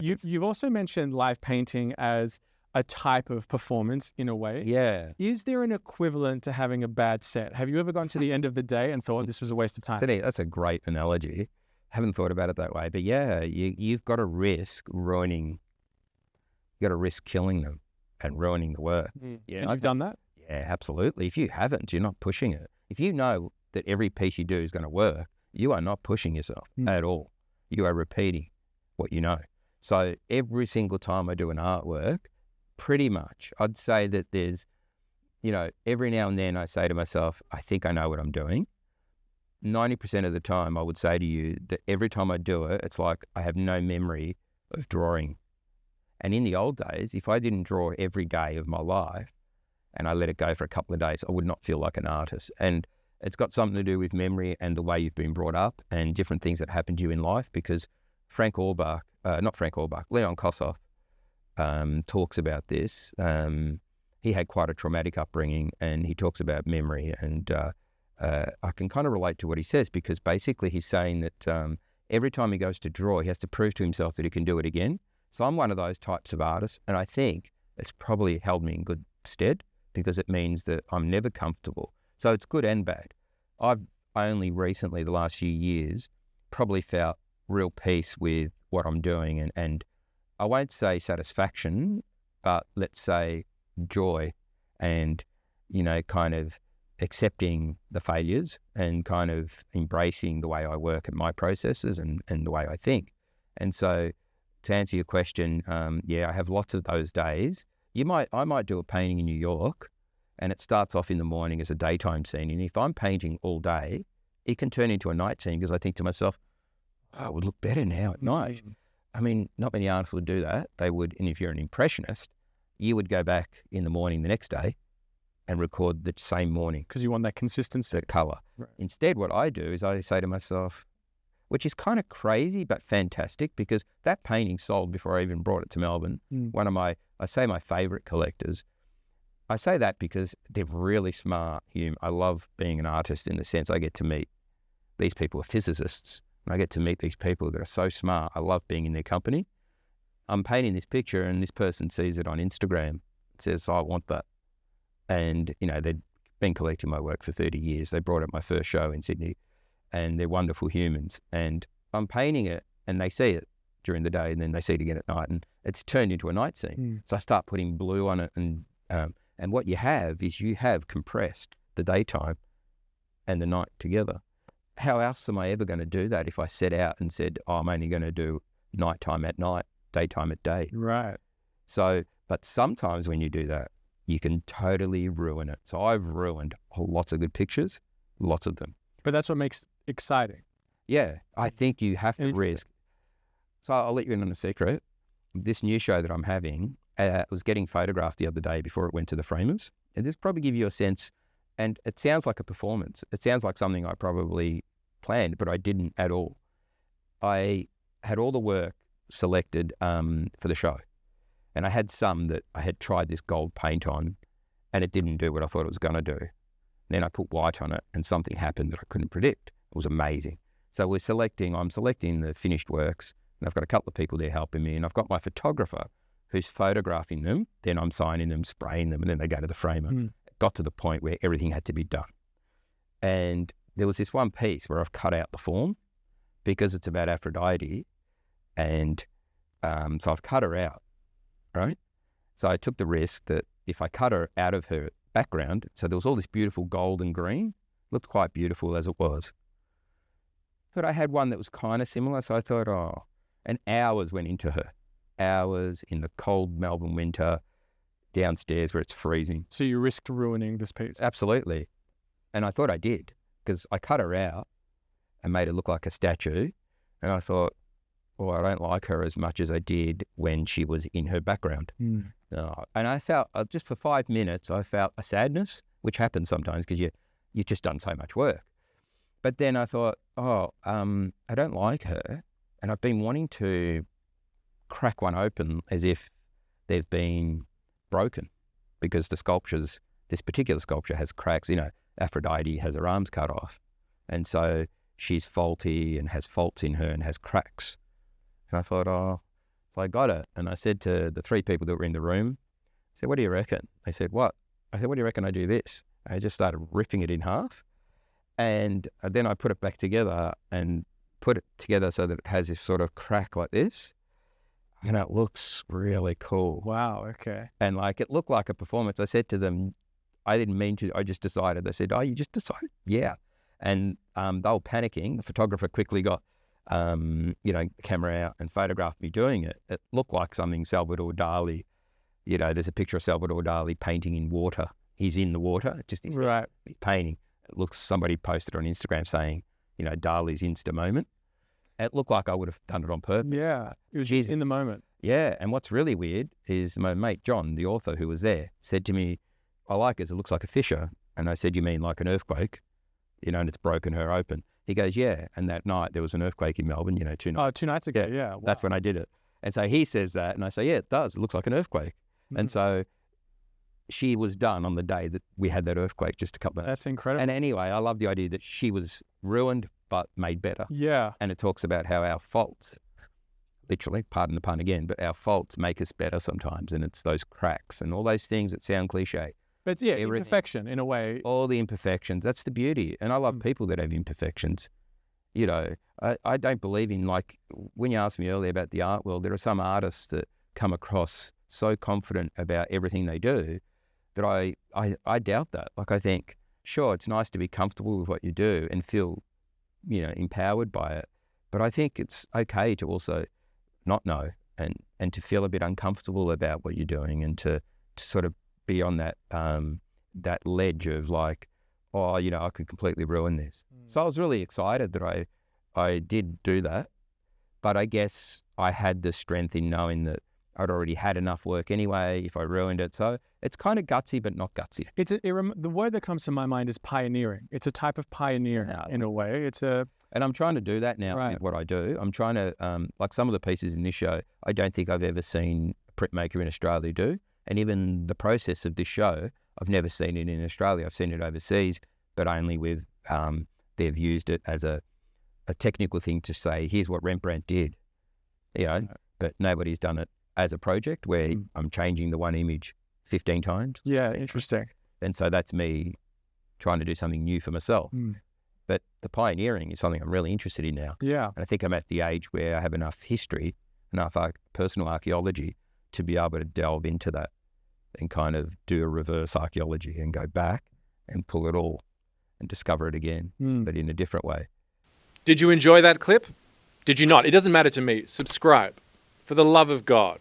You've also mentioned live painting as a type of performance in a way. Yeah. Is there an equivalent to having a bad set? Have you ever gone to the end of the day and thought this was a waste of time? That's a great analogy. Haven't thought about it that way. But yeah, you've got to risk ruining, you got to risk killing them and ruining the work. Yeah. And you've done that? Yeah, absolutely. If you haven't, you're not pushing it. If you know that every piece you do is going to work, you are not pushing yourself at all. You are repeating what you know. So every single time I do an artwork, pretty much, I'd say that there's, every now and then I say to myself, I think I know what I'm doing. 90% of the time I would say to you that every time I do it, it's like I have no memory of drawing. And in the old days, if I didn't draw every day of my life and I let it go for a couple of days, I would not feel like an artist. And it's got something to do with memory and the way you've been brought up and different things that happen to you in life, because Leon Kossoff talks about this. He had quite a traumatic upbringing, and he talks about memory, and I can kind of relate to what he says, because basically he's saying that every time he goes to draw, he has to prove to himself that he can do it again. So I'm one of those types of artists, and I think it's probably held me in good stead, because it means that I'm never comfortable. So it's good and bad. I've only recently, the last few years, probably felt real peace with what I'm doing, and I won't say satisfaction, but let's say joy, and, kind of accepting the failures and kind of embracing the way I work and my processes and the way I think. And so to answer your question, I have lots of those days. I might do a painting in New York, and it starts off in the morning as a daytime scene. And if I'm painting all day, it can turn into a night scene, because I think to myself, it would look better now at night. I mean, not many artists would do that. They would, and if you're an impressionist, you would go back in the morning the next day and record the same morning. Because you want that consistency. That colour. Right. Instead, what I do is I say to myself, which is kind of crazy but fantastic, because that painting sold before I even brought it to Melbourne. One of my favourite collectors. I say that because they're really smart. I love being an artist in the sense I get to meet these people, are physicists, and I get to meet these people that are so smart. I love being in their company. I'm painting this picture, and this person sees it on Instagram, says, I want that. And, they've been collecting my work for 30 years. They brought up my first show in Sydney, and they're wonderful humans. And I'm painting it, and they see it during the day, and then they see it again at night, and it's turned into a night scene. So I start putting blue on it, and what you have is compressed the daytime and the night together. How else am I ever going to do that if I set out and said, I'm only going to do nighttime at night, daytime at day? Right. So, but sometimes when you do that, you can totally ruin it. So I've ruined lots of good pictures, lots of them. But that's what makes it exciting. Yeah, I think you have to risk. So I'll let you in on a secret. This new show that I'm having was getting photographed the other day before it went to the framers. And this probably give you a sense, and it sounds like a performance. It sounds like something I probably planned, but I didn't at all. I had all the work selected for the show. And I had some that I had tried this gold paint on, and it didn't do what I thought it was going to do. Then I put white on it, and something happened that I couldn't predict. It was amazing. So I'm selecting the finished works, and I've got a couple of people there helping me, and I've got my photographer who's photographing them. Then I'm signing them, spraying them, and then they go to the framer. It got to the point where everything had to be done. And there was this one piece where I've cut out the form because it's about Aphrodite, and so I've cut her out, right? So I took the risk that if I cut her out of her background, so there was all this beautiful gold and green, looked quite beautiful as it was. But I had one that was kind of similar, so I thought, and hours went into her. Hours in the cold Melbourne winter, downstairs where it's freezing. So you risked ruining this piece? Absolutely. And I thought I did, because I cut her out and made it look like a statue. And I thought, I don't like her as much as I did when she was in her background. And I felt, just for 5 minutes, I felt a sadness, which happens sometimes because you've just done so much work. But then I thought, I don't like her. And I've been wanting to crack one open as if they've been broken, because this particular sculpture has cracks. Aphrodite has her arms cut off. And so she's faulty and has faults in her and has cracks. And I thought, So I got it, and I said to the 3 people that were in the room, I said, what do you reckon? They said, what? I said, what do you reckon I do this? I just started ripping it in half, and then I put it back together and put it together so that it has this sort of crack like this, and it looks really cool. Wow, okay. And like, it looked like a performance. I said to them, I didn't mean to, I just decided. They said, oh, you just decided? Yeah. And they were panicking. The photographer quickly got, camera out and photographed me doing it. It looked like something Salvador Dali, there's a picture of Salvador Dali painting in water. He's in the water, just he's painting. It looks, somebody posted on Instagram saying, Dali's Insta moment. It looked like I would have done it on purpose. Yeah, it was just in the moment. Yeah, and what's really weird is my mate John, the author who was there, said to me, I like it looks like a fissure. And I said, you mean like an earthquake? And it's broken her open. He goes, yeah. And that night there was an earthquake in Melbourne, 2 nights. Oh, 2 nights ago, yeah. Wow. That's when I did it. And so he says that, and I say, yeah, it does. It looks like an earthquake. Mm-hmm. And so she was done on the day that we had that earthquake, just a couple of minutes. That's incredible. And anyway, I love the idea that she was ruined but made better. Yeah. And it talks about how our faults, literally, pardon the pun again, but our faults make us better sometimes. And it's those cracks and all those things that sound cliche. But it's, imperfection in a way. All the imperfections. That's the beauty. And I love people that have imperfections. I don't believe in, like, when you asked me earlier about the art world, there are some artists that come across so confident about everything they do that I doubt that. Like, I think, sure, it's nice to be comfortable with what you do and feel, empowered by it. But I think it's okay to also not know and to feel a bit uncomfortable about what you're doing and to sort of be on that that ledge of like, oh, I could completely ruin this. So I was really excited that I did do that. But I guess I had the strength in knowing that I'd already had enough work anyway if I ruined it. So it's kind of gutsy, but not gutsy. The word that comes to my mind is pioneering. It's a type of pioneer in a way. And I'm trying to do that now with what I do. I'm trying to, like some of the pieces in this show, I don't think I've ever seen a printmaker in Australia do. And even the process of this show, I've never seen it in Australia. I've seen it overseas, but only with, they've used it as a technical thing to say, here's what Rembrandt did, but nobody's done it as a project where I'm changing the one image 15 times. Yeah, interesting. And so that's me trying to do something new for myself. But the pioneering is something I'm really interested in now. Yeah. And I think I'm at the age where I have enough history, enough personal archaeology to be able to delve into that and kind of do a reverse archaeology and go back and pull it all and discover it again, but in a different way. Did you enjoy that clip? Did you not? It doesn't matter to me. Subscribe. For the love of God.